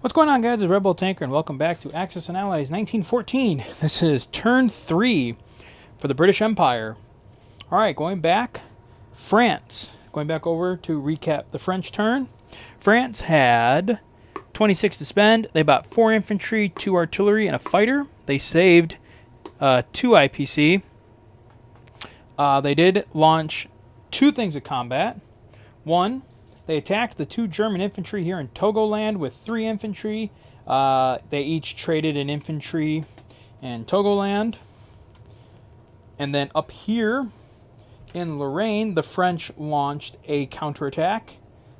What's going on, guys? It's Red Bull Tanker, and welcome back to Axis and Allies 1914. This is turn 3 for the British Empire. Alright, going back, France. Going back over to recap the French turn. France had 26 to spend. They bought 4 infantry, 2 artillery, and a fighter. They saved 2 IPC. They did launch 2 things of combat. One, they attacked the 2 German infantry here in Togoland with 3 infantry. They each traded an infantry in Togoland. And then up here in Lorraine, the French launched a counterattack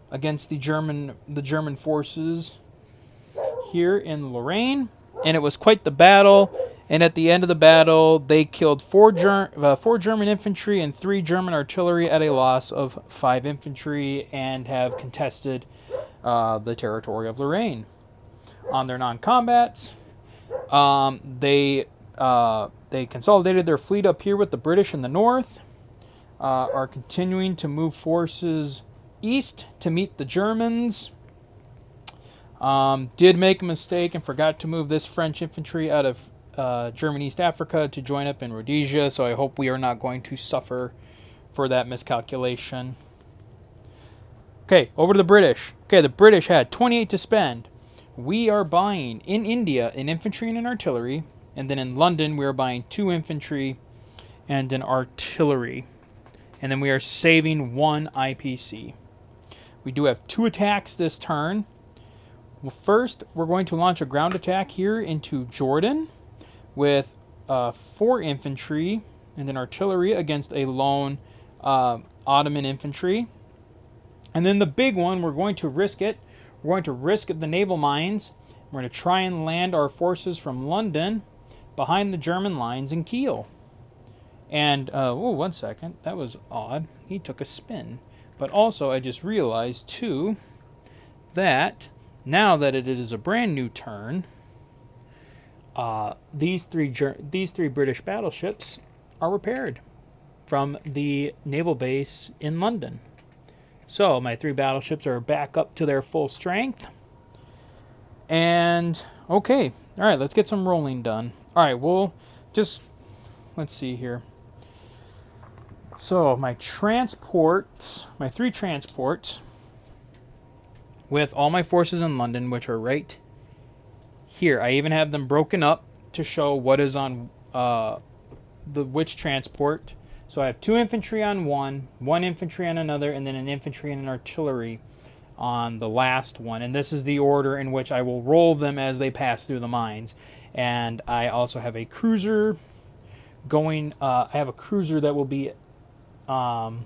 against the German forces here in Lorraine. And it was quite the battle. And at the end of the battle, they killed 4 German infantry and 3 German artillery at a loss of 5 infantry and have contested the territory of Lorraine. On their non-combats, they consolidated their fleet up here with the British in the north, are continuing to move forces east to meet the Germans. Did make a mistake and forgot to move this French infantry out of German East Africa to join up in Rhodesia, so I hope we are not going to suffer for that miscalculation. Okay, over to the British. Okay, the British had 28 to spend. We are buying in India an infantry and an artillery, and then in London we are buying 2 infantry and an artillery. And then we are saving 1 IPC. We do have 2 attacks this turn. Well, first, we're going to launch a ground attack here into Jordan with 4 infantry and an artillery against a lone Ottoman infantry. And then the big one, we're going to risk it. We're going to risk the naval mines. We're going to try and land our forces from London behind the German lines in Kiel. And, one second, that was odd. He took a spin. But also, I just realized, too, that now that it is a brand new turn, these three British battleships are repaired from the naval base in London. So my 3 battleships are back up to their full strength. And okay, all right, let's get some rolling done. All right, let's see here. So my 3 transports with all my forces in London, which are right here. I even have them broken up to show what is on which transport. So I have 2 infantry on one infantry on another, and then an infantry and an artillery on the last one. And this is the order in which I will roll them as they pass through the mines. And I also have a cruiser going. I have a cruiser that will be. Well,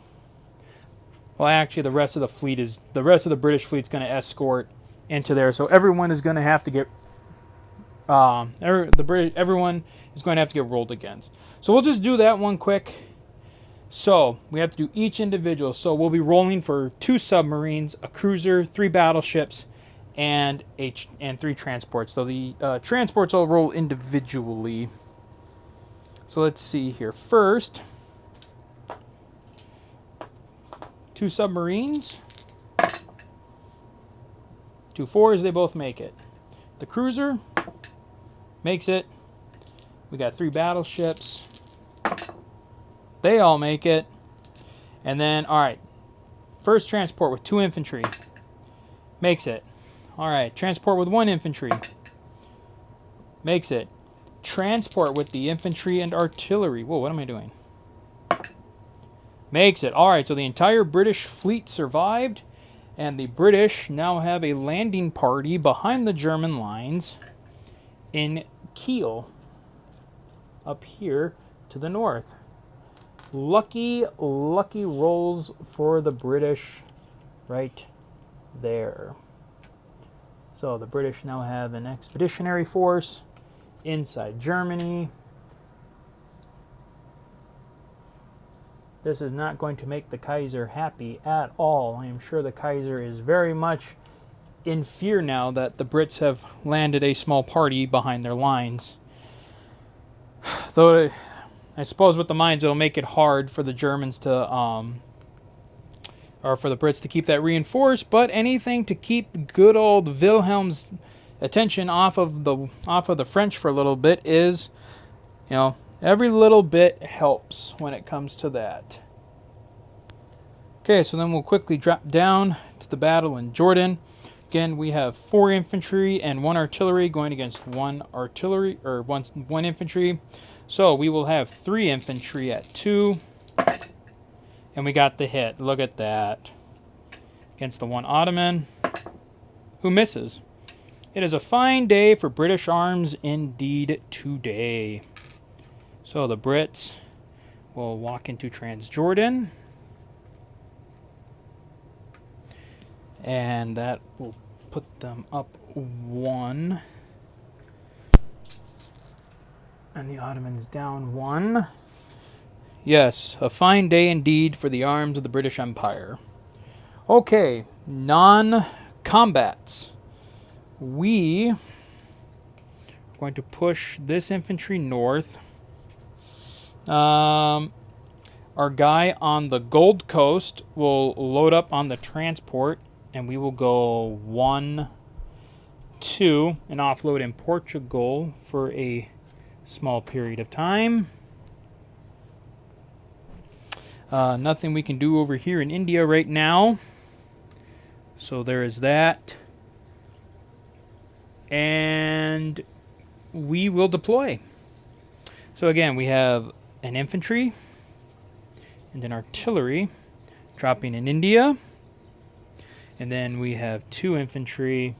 actually, the rest of the British fleet's going to escort into there. So everyone is going to have to get. Everyone is going to have to get rolled against. So we'll just do that one quick. So we have to do each individual. So we'll be rolling for 2 submarines, a cruiser, 3 battleships, and 3 transports. So the transports will roll individually. So let's see here. First, 2 submarines. 2 4s, they both make it. The cruiser makes it. We got 3 battleships. They all make it. And then, all right, first transport with 2 infantry. Makes it. All right, transport with 1 infantry. Makes it. Transport with the infantry and artillery. Whoa, what am I doing? Makes it. All right, so the entire British fleet survived. And the British now have a landing party behind the German lines in Kiel, up here to the north. Lucky rolls for the British right there. So the British now have an expeditionary force inside Germany. This is not going to make the Kaiser happy at all. I am sure the Kaiser is very much in fear now that the Brits have landed a small party behind their lines. Though I suppose with the mines it'll make it hard for the Germans to or for the Brits to keep that reinforced, but anything to keep good old Wilhelm's attention off of the French for a little bit is, every little bit helps when it comes to that. Okay, so then we'll quickly drop down to the battle in Jordan. Again, we have 4 infantry and 1 artillery going against 1 artillery, or 1 infantry. So we will have 3 infantry at 2. And we got the hit. Look at that. Against the 1 Ottoman, who misses. It is a fine day for British arms indeed today. So the Brits will walk into Transjordan. And that will put them up 1. And the Ottomans down 1. Yes, a fine day indeed for the arms of the British Empire. Okay, non-combats. We are going to push this infantry north. Our guy on the Gold Coast will load up on the transport, and we will go 1, 2, and offload in Portugal for a small period of time. Nothing we can do over here in India right now. So there is that. And we will deploy. So again, we have an infantry and an artillery dropping in India. And then we have 2 infantry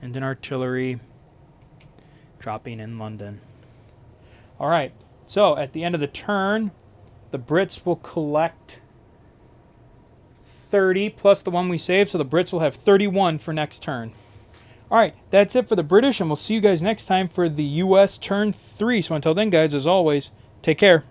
and an artillery dropping in London. All right, so at the end of the turn, the Brits will collect 30 plus the one we saved, so the Brits will have 31 for next turn. All right, that's it for the British, and we'll see you guys next time for the U.S. turn 3. So until then, guys, as always, take care.